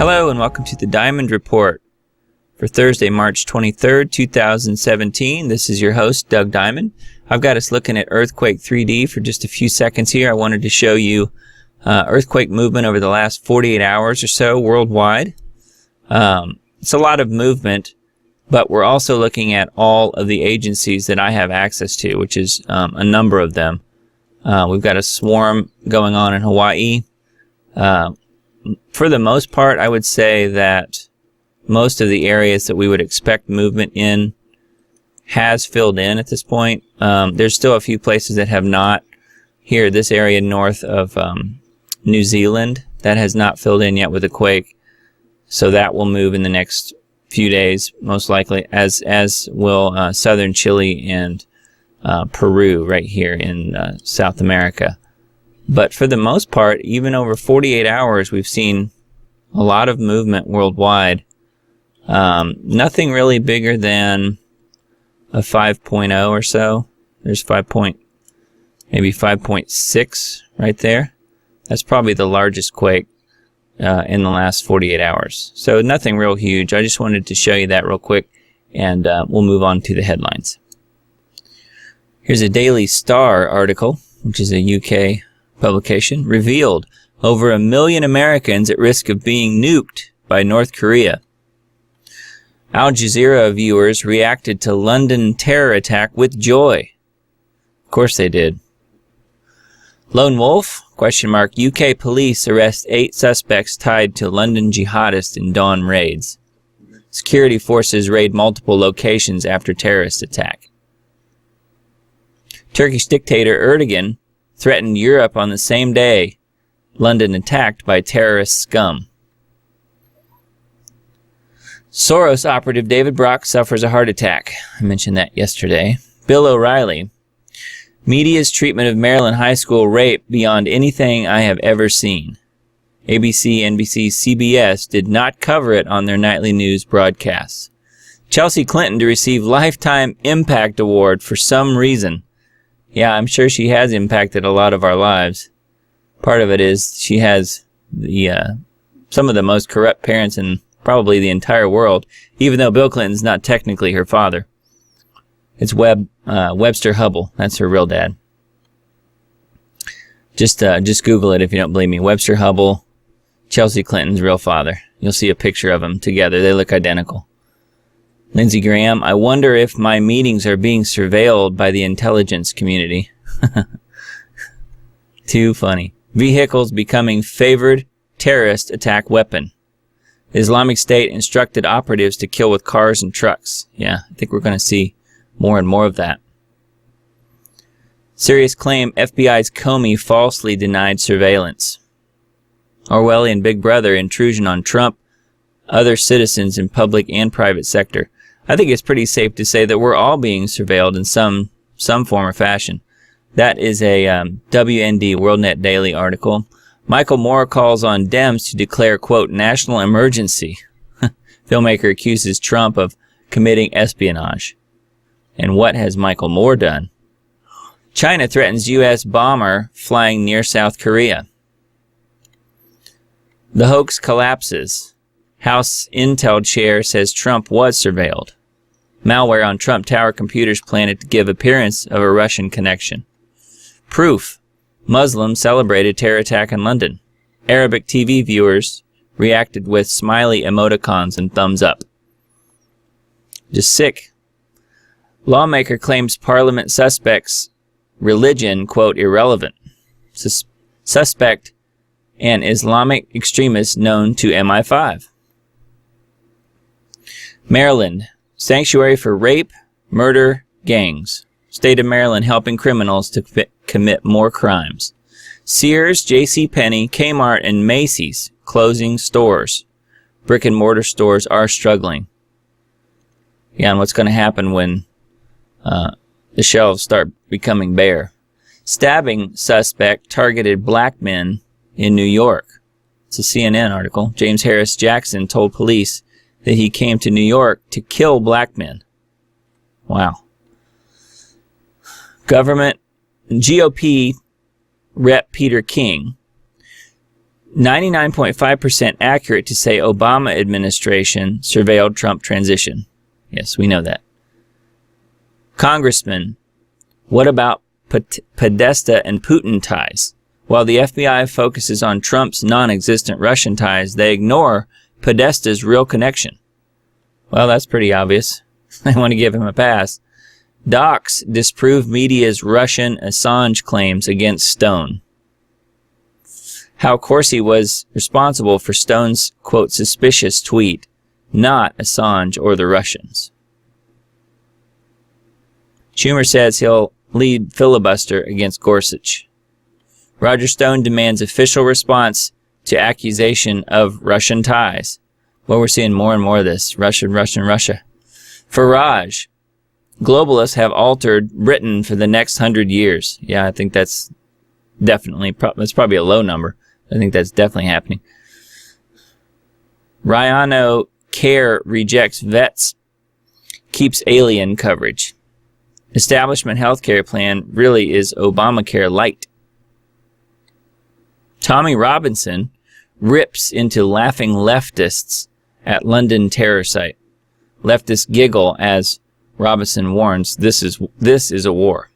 Hello and welcome to the Diamond Report for Thursday, March 23rd, 2017. This is your host, Doug Diamond. I've got us looking at Earthquake 3D for just a few seconds here. I wanted to show you earthquake movement over the last 48 hours or so worldwide. It's a lot of movement, but we're also looking at all of the agencies that I have access to, which is a number of them. We've got a swarm going on in Hawaii. For the most part, I would say that most of the areas that we would expect movement in has filled in at this point. There's still a few places that have not. Here, this area north of New Zealand, that has not filled in yet with a quake. So that will move in the next few days, most likely, as will southern Chile and Peru right here in South America. But for the most part, even over 48 hours, we've seen a lot of movement worldwide. Nothing really bigger than a 5.0 or so. There's maybe 5.6 right there. That's probably the largest quake in the last 48 hours. So nothing real huge. I just wanted to show you that real quick, and we'll move on to the headlines. Here's a Daily Star article, which is a UK publication. Revealed over 1 million Americans at risk of being nuked by North Korea. Al Jazeera viewers reacted to London terror attack with joy. Of course they did. Lone Wolf? UK police arrest 8 suspects tied to London jihadists in dawn raids. Security forces raid multiple locations after terrorist attack. Turkish dictator Erdogan threatened Europe on the same day London attacked by terrorist scum. Soros operative David Brock suffers a heart attack. I mentioned that yesterday. Bill O'Reilly. Media's treatment of Maryland high school rape beyond anything I have ever seen. ABC, NBC, CBS did not cover it on their nightly news broadcasts. Chelsea Clinton to receive Lifetime Impact Award for some reason. Yeah, I'm sure she has impacted a lot of our lives. Part of it is she has some of the most corrupt parents in probably the entire world, even though Bill Clinton's not technically her father. It's Webster Hubble. That's her real dad. Just Google it if you don't believe me. Webster Hubble, Chelsea Clinton's real father. You'll see a picture of them together. They look identical. Lindsey Graham, I wonder if my meetings are being surveilled by the intelligence community. Too funny. Vehicles becoming favored terrorist attack weapon. Islamic State instructed operatives to kill with cars and trucks. Yeah, I think we're going to see more and more of that. Serious claim FBI's Comey falsely denied surveillance. Orwellian Big Brother intrusion on Trump, other citizens in public and private sector. I think it's pretty safe to say that we're all being surveilled in some form or fashion. That is a WND WorldNet Daily article. Michael Moore calls on Dems to declare, quote, national emergency. Filmmaker accuses Trump of committing espionage. And what has Michael Moore done? China threatens U.S. bomber flying near South Korea. The hoax collapses. House Intel chair says Trump was surveilled. Malware on Trump Tower computers planted to give appearance of a Russian connection. Proof. Muslims celebrated terror attack in London. Arabic TV viewers reacted with smiley emoticons and thumbs up. Just sick. Lawmaker claims parliament suspects religion, quote, irrelevant. Suspect an Islamic extremist known to MI5. Maryland. Sanctuary for rape, murder, gangs. State of Maryland helping criminals to commit more crimes. Sears, JCPenney, Kmart, and Macy's closing stores. Brick and mortar stores are struggling. Yeah, and what's going to happen when the shelves start becoming bare? Stabbing suspect targeted black men in New York. It's a CNN article. James Harris Jackson told police that he came to New York to kill black men. Wow. Government GOP Rep. Peter King 99.5% accurate to say Obama administration surveilled Trump transition. Yes, we know that. Congressman, what about Podesta and Putin ties? While the FBI focuses on Trump's non-existent Russian ties, they ignore Podesta's real connection. Well, that's pretty obvious. They want to give him a pass. Docs disprove media's Russian Assange claims against Stone. How Corsi was responsible for Stone's, quote, suspicious tweet, not Assange or the Russians. Schumer says he'll lead filibuster against Gorsuch. Roger Stone demands official response to accusation of Russian ties. Well, we're seeing more and more of this. Russia. Farage. Globalists have altered Britain for the next 100 years. Yeah, I think that's definitely, that's probably a low number. I think that's definitely happening. Ryano Care rejects vets, keeps alien coverage. Establishment healthcare plan really is Obamacare light. Tommy Robinson rips into laughing leftists at London terror site. Leftists giggle as Robinson warns, this is a war.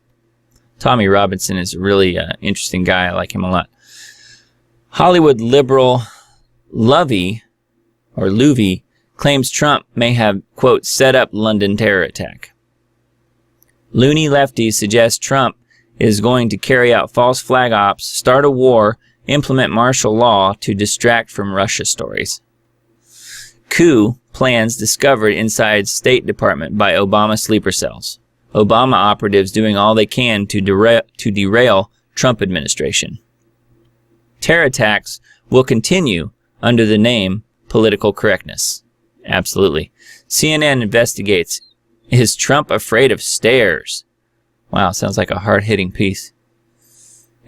Tommy Robinson is a really interesting guy. I like him a lot. Hollywood liberal Louvy claims Trump may have, quote, set up London terror attack. Loony lefties suggest Trump is going to carry out false flag ops, start a war, implement martial law to distract from Russia stories. Coup plans discovered inside State Department by Obama sleeper cells. Obama operatives doing all they can to derail Trump administration. Terror attacks will continue under the name political correctness. Absolutely. CNN investigates, is Trump afraid of stairs? Wow, sounds like a hard-hitting piece.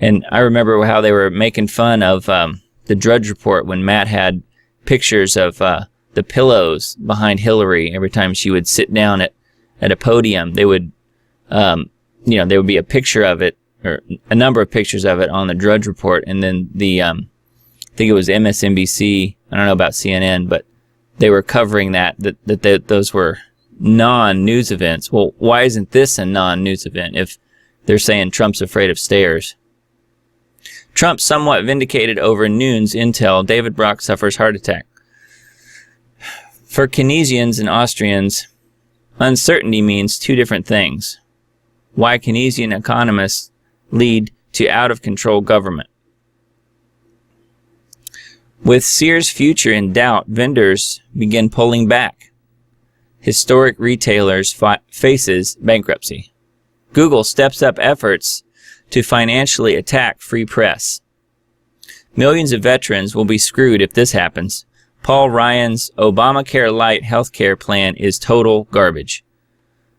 And I remember how they were making fun of the Drudge Report when Matt had pictures of the pillows behind Hillary every time she would sit down at a podium. They would, there would be a picture of it, or a number of pictures of it on the Drudge Report, and then the, I think it was MSNBC, I don't know about CNN, but they were covering that those were non-news events. Well, why isn't this a non-news event if they're saying Trump's afraid of stairs? Trump somewhat vindicated over noon's intel. David Brock suffers heart attack. For Keynesians and Austrians, uncertainty means two different things. Why Keynesian economists lead to out-of-control government. With Sears' future in doubt, vendors begin pulling back. Historic retailers faces bankruptcy. Google steps up efforts to financially attack free press. Millions of veterans will be screwed if this happens. Paul Ryan's Obamacare Light healthcare plan is total garbage.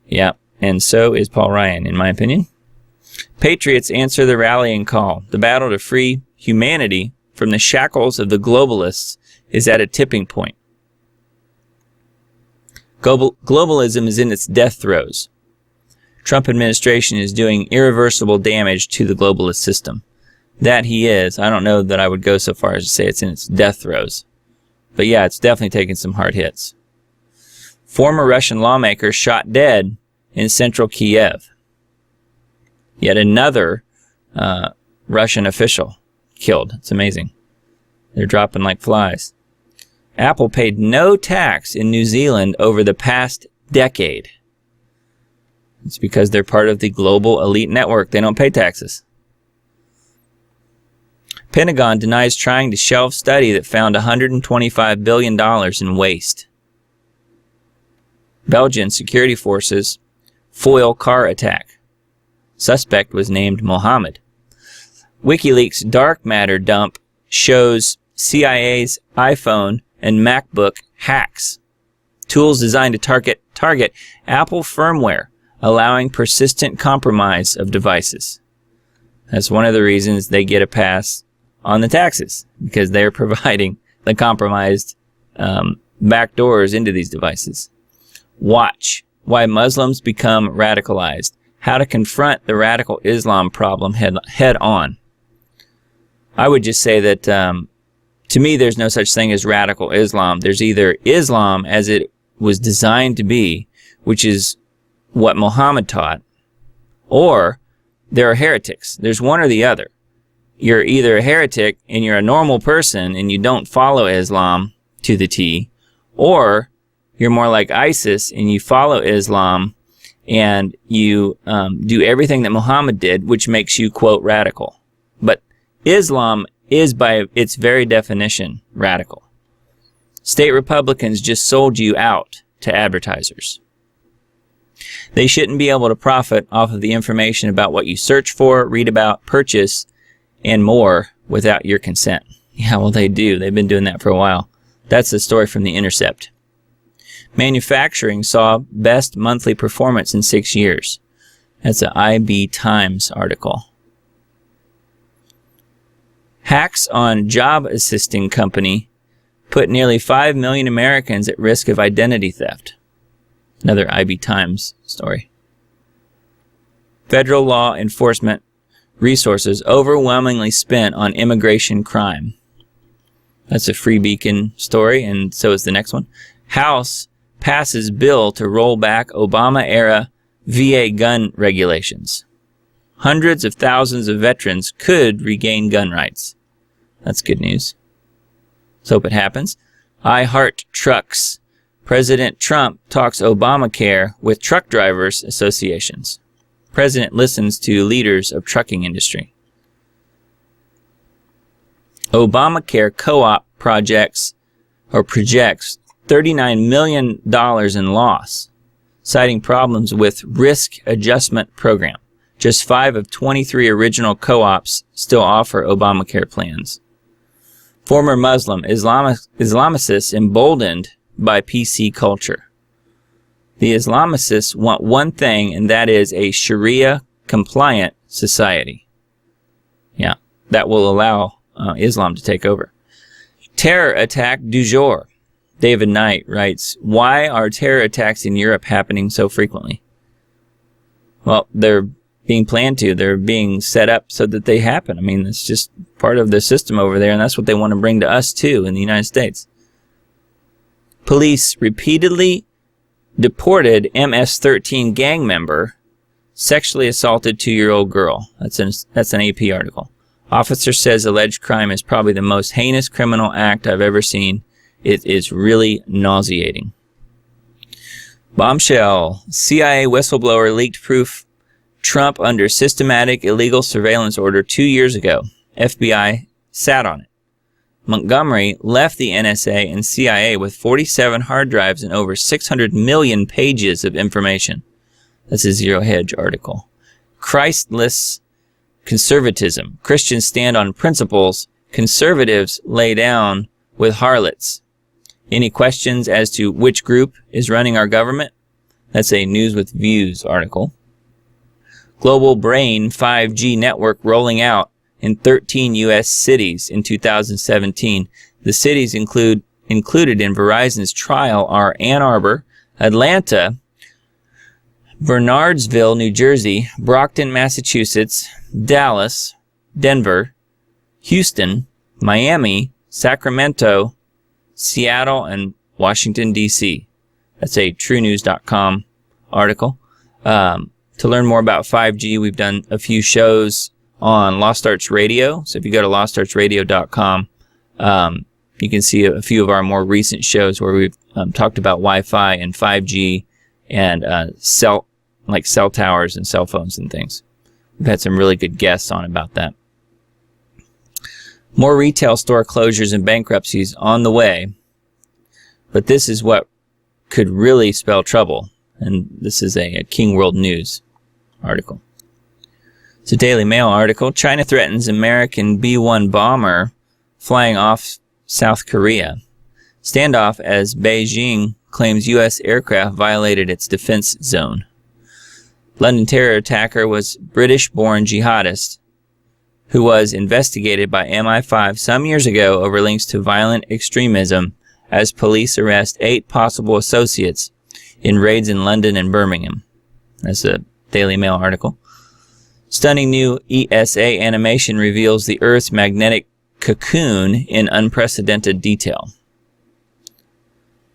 Yeah, and so is Paul Ryan, in my opinion. Patriots answer the rallying call. The battle to free humanity from the shackles of the globalists is at a tipping point. Globalism is in its death throes. Trump administration is doing irreversible damage to the globalist system. That he is. I don't know that I would go so far as to say it's in its death throes. But yeah, it's definitely taken some hard hits. Former Russian lawmaker shot dead in central Kiev. Yet another Russian official killed. It's amazing. They're dropping like flies. Apple paid no tax in New Zealand over the past decade. It's because they're part of the global elite network. They don't pay taxes. Pentagon denies trying to shelve study that found $125 billion in waste. Belgian security forces foil car attack. Suspect was named Mohammed. WikiLeaks dark matter dump shows CIA's iPhone and MacBook hacks. Tools designed to target Apple firmware, allowing persistent compromise of devices. That's one of the reasons they get a pass on the taxes, because they're providing the compromised backdoors into these devices. Watch why Muslims become radicalized. How to confront the radical Islam problem head on. I would just say that to me, there's no such thing as radical Islam. There's either Islam as it was designed to be, which is what Muhammad taught, or there are heretics. There's one or the other. You're either a heretic and you're a normal person and you don't follow Islam to the T, or you're more like ISIS and you follow Islam and you do everything that Muhammad did, which makes you, quote, radical. But Islam is, by its very definition, radical. State Republicans just sold you out to advertisers. They shouldn't be able to profit off of the information about what you search for, read about, purchase, and more without your consent. Yeah, well, they do. They've been doing that for a while. That's the story from The Intercept. Manufacturing saw best monthly performance in 6 years. That's an IB Times article. Hacks on job assisting company put nearly 5 million Americans at risk of identity theft. Another IB Times story. Federal law enforcement resources overwhelmingly spent on immigration crime. That's a Free Beacon story, and so is the next one. House passes bill to roll back Obama-era VA gun regulations. Hundreds of thousands of veterans could regain gun rights. That's good news. Let's hope it happens. I Heart Trucks. President Trump talks Obamacare with truck drivers associations. President listens to leaders of trucking industry. Obamacare co-op projects $39 million in loss, citing problems with risk adjustment program. Just 5 of 23 original co-ops still offer Obamacare plans. Former Muslim Islamicists emboldened by PC culture. The Islamicists want one thing, and that is a Sharia-compliant society. Yeah, that will allow Islam to take over. Terror attack du jour. David Knight writes, why are terror attacks in Europe happening so frequently? Well, they're being planned to. They're being set up so that they happen. I mean, it's just part of the system over there, and that's what they want to bring to us, too, in the United States. Police repeatedly deported MS-13 gang member sexually assaulted 2-year-old girl. That's an AP article. Officer says alleged crime is probably the most heinous criminal act I've ever seen. It is really nauseating. Bombshell. CIA whistleblower leaked proof Trump under systematic illegal surveillance order 2 years ago. FBI sat on it. Montgomery left the NSA and CIA with 47 hard drives and over 600 million pages of information. That's a Zero Hedge article. Christless conservatism. Christians stand on principles. Conservatives lay down with harlots. Any questions as to which group is running our government? That's a News with Views article. Global Brain 5G network rolling out in 13 U.S. cities in 2017. The cities included in Verizon's trial are Ann Arbor, Atlanta, Bernardsville, New Jersey, Brockton, Massachusetts, Dallas, Denver, Houston, Miami, Sacramento, Seattle, and Washington, D.C. That's a TrueNews.com article. To learn more about 5G, we've done a few shows on Lost Arts Radio. So if you go to lostartsradio.com, you can see a few of our more recent shows where we've talked about Wi-Fi and 5G and cell towers and cell phones and things. We've had some really good guests on about that. More retail store closures and bankruptcies on the way, but this is what could really spell trouble. And this is a King World News article. It's a Daily Mail article. China threatens American B-1 bomber flying off South Korea. Standoff as Beijing claims U.S. aircraft violated its defense zone. London terror attacker was British-born jihadist who was investigated by MI5 some years ago over links to violent extremism as police arrest 8 possible associates in raids in London and Birmingham. That's a Daily Mail article. Stunning new ESA animation reveals the Earth's magnetic cocoon in unprecedented detail.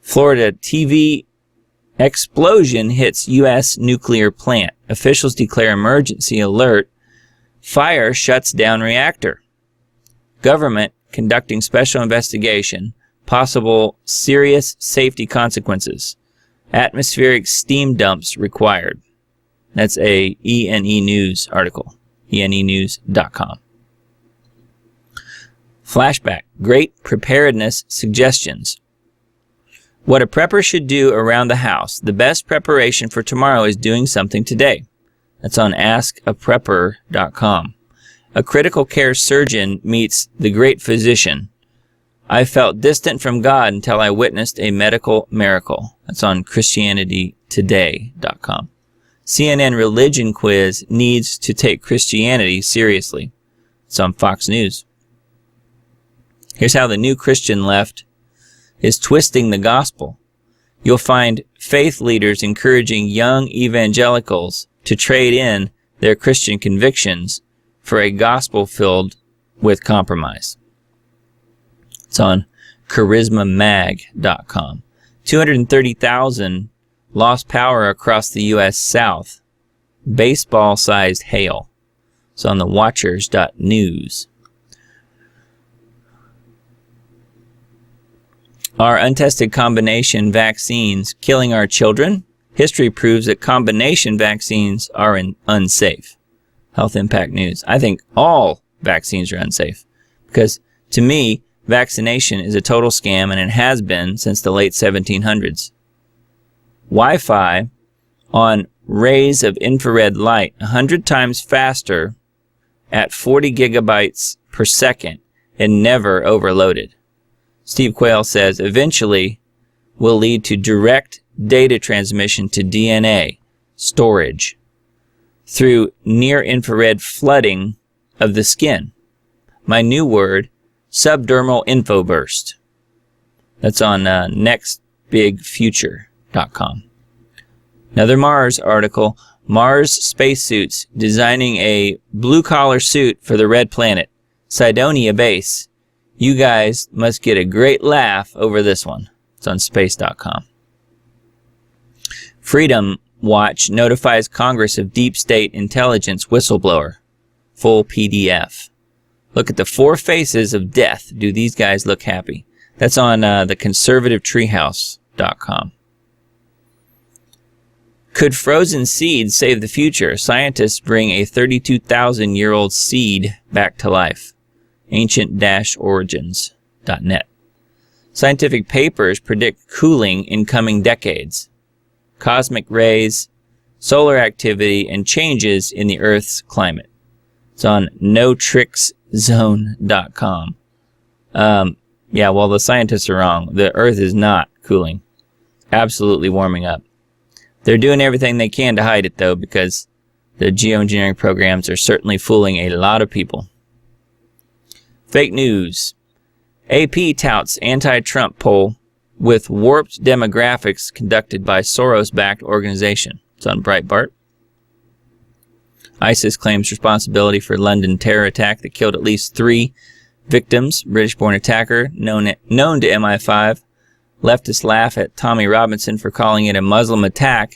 Florida TV explosion hits U.S. nuclear plant. Officials declare emergency alert. Fire shuts down reactor. Government conducting special investigation. Possible serious safety consequences. Atmospheric steam dumps required. That's a ENE News article. ENEnews.com. Flashback. Great preparedness suggestions. What a prepper should do around the house. The best preparation for tomorrow is doing something today. That's on askaprepper.com. A critical care surgeon meets the great physician. I felt distant from God until I witnessed a medical miracle. That's on ChristianityToday.com. CNN religion quiz needs to take Christianity seriously. It's on Fox News. Here's how the new Christian left is twisting the gospel. You'll find faith leaders encouraging young evangelicals to trade in their Christian convictions for a gospel filled with compromise. It's on charismamag.com. 230,000 lost power across the U.S. South. Baseball-sized hail. It's on the watchers.news. Are untested combination vaccines killing our children? History proves that combination vaccines are unsafe. Health Impact News. I think all vaccines are unsafe because, to me, vaccination is a total scam, and it has been since the late 1700s. Wi-Fi on rays of infrared light 100 times faster at 40 gigabytes per second and never overloaded. Steve Quayle says eventually will lead to direct data transmission to DNA storage through near-infrared flooding of the skin. My new word, subdermal infoburst. That's on nextbigfuture.com. Another Mars article, Mars spacesuits designing a blue-collar suit for the red planet, Cydonia base. You guys must get a great laugh over this one. It's on space.com. Freedom Watch notifies Congress of deep state intelligence whistleblower. Full PDF. Look at the four faces of death. Do these guys look happy? That's on theconservativetreehouse.com. Could frozen seeds save the future? Scientists bring a 32,000-year-old seed back to life. Ancient-origins.net. Scientific papers predict cooling in coming decades. Cosmic rays, solar activity, and changes in the Earth's climate. It's on notrickzone.com. Yeah, well, the scientists are wrong. The Earth is not cooling. Absolutely warming up. They're doing everything they can to hide it, though, because the geoengineering programs are certainly fooling a lot of people. Fake news. AP touts anti-Trump poll with warped demographics conducted by Soros-backed organization. It's on Breitbart. ISIS claims responsibility for London terror attack that killed at least 3 victims. British-born attacker, known to MI5. Leftists laugh at Tommy Robinson for calling it a Muslim attack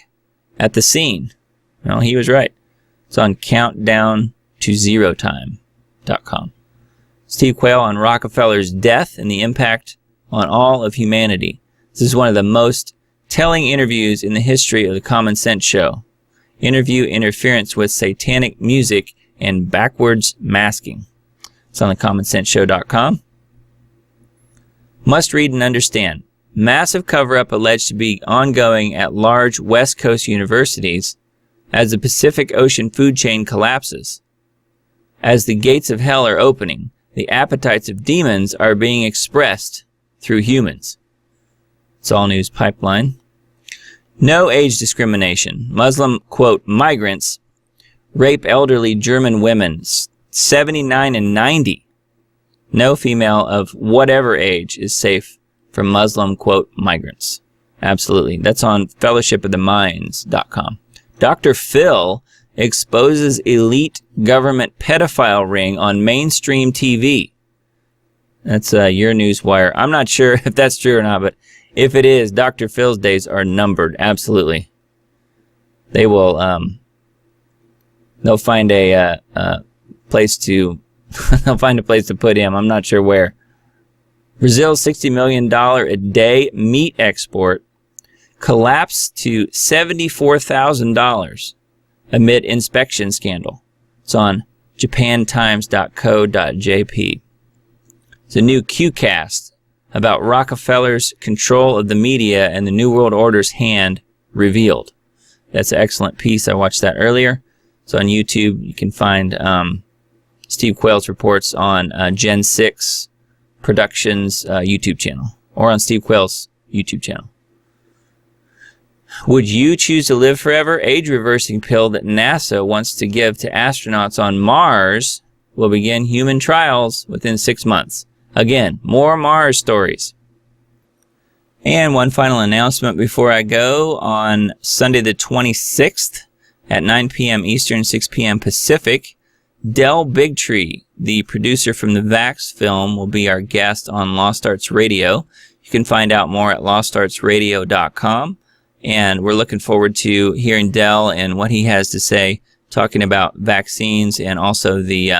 at the scene. Well, he was right. It's on countdowntozerotime.com. Steve Quayle on Rockefeller's death and the impact on all of humanity. This is one of the most telling interviews in the history of the Common Sense Show. Interview interference with satanic music and backwards masking. It's on thecommonsenseshow.com. Must read and understand. Massive cover-up alleged to be ongoing at large West Coast universities as the Pacific Ocean food chain collapses. As the gates of hell are opening, the appetites of demons are being expressed through humans. It's All News Pipeline. No age discrimination. Muslim, quote, migrants rape elderly German women, 79 and 90. No female of whatever age is safe from Muslim, quote, migrants. Absolutely. That's on fellowshipoftheminds.com. Dr. Phil exposes elite government pedophile ring on mainstream TV. That's your news wire. I'm not sure if that's true or not, but if it is, Dr. Phil's days are numbered. Absolutely. They will, they'll find a place to, they'll find a place to put him. I'm not sure where. Brazil's $60 million a day meat export collapsed to $74,000 amid inspection scandal. It's on japantimes.co.jp. It's a new QCast about Rockefeller's control of the media and the New World Order's hand revealed. That's an excellent piece. I watched that earlier. So on YouTube, you can find Steve Quayle's reports on Gen 6 Productions YouTube channel, or on Steve Quayle's YouTube channel. Would you choose to live forever? Age-reversing pill that NASA wants to give to astronauts on Mars will begin human trials within 6 months. Again, more Mars stories. And one final announcement before I go. On Sunday the 26th at 9 p.m. Eastern, 6 p.m. Pacific, Del Bigtree, the producer from the Vax film, will be our guest on Lost Arts Radio. You can find out more at lostartsradio.com. And we're looking forward to hearing Del and what he has to say, talking about vaccines and also the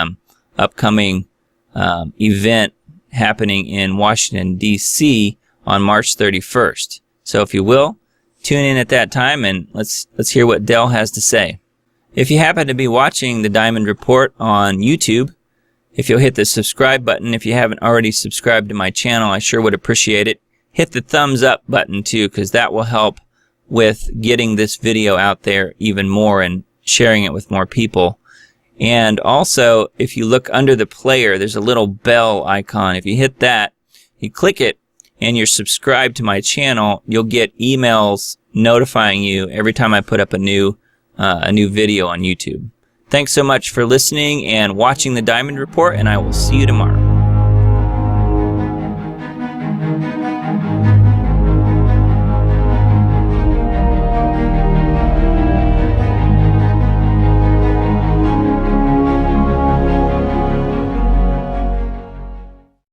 upcoming event happening in Washington, D.C. on March 31st. So if you will, tune in at that time and let's hear what Del has to say. If you happen to be watching the Diamond Report on YouTube, if you'll hit the subscribe button, if you haven't already subscribed to my channel, I sure would appreciate it. Hit the thumbs up button too, because that will help with getting this video out there even more and sharing it with more people. And also, if you look under the player, there's a little bell icon. If you hit that, you click it, and you're subscribed to my channel, you'll get emails notifying you every time I put up a new video on YouTube. Thanks so much for listening and watching the Diamond Report, and I will see you tomorrow.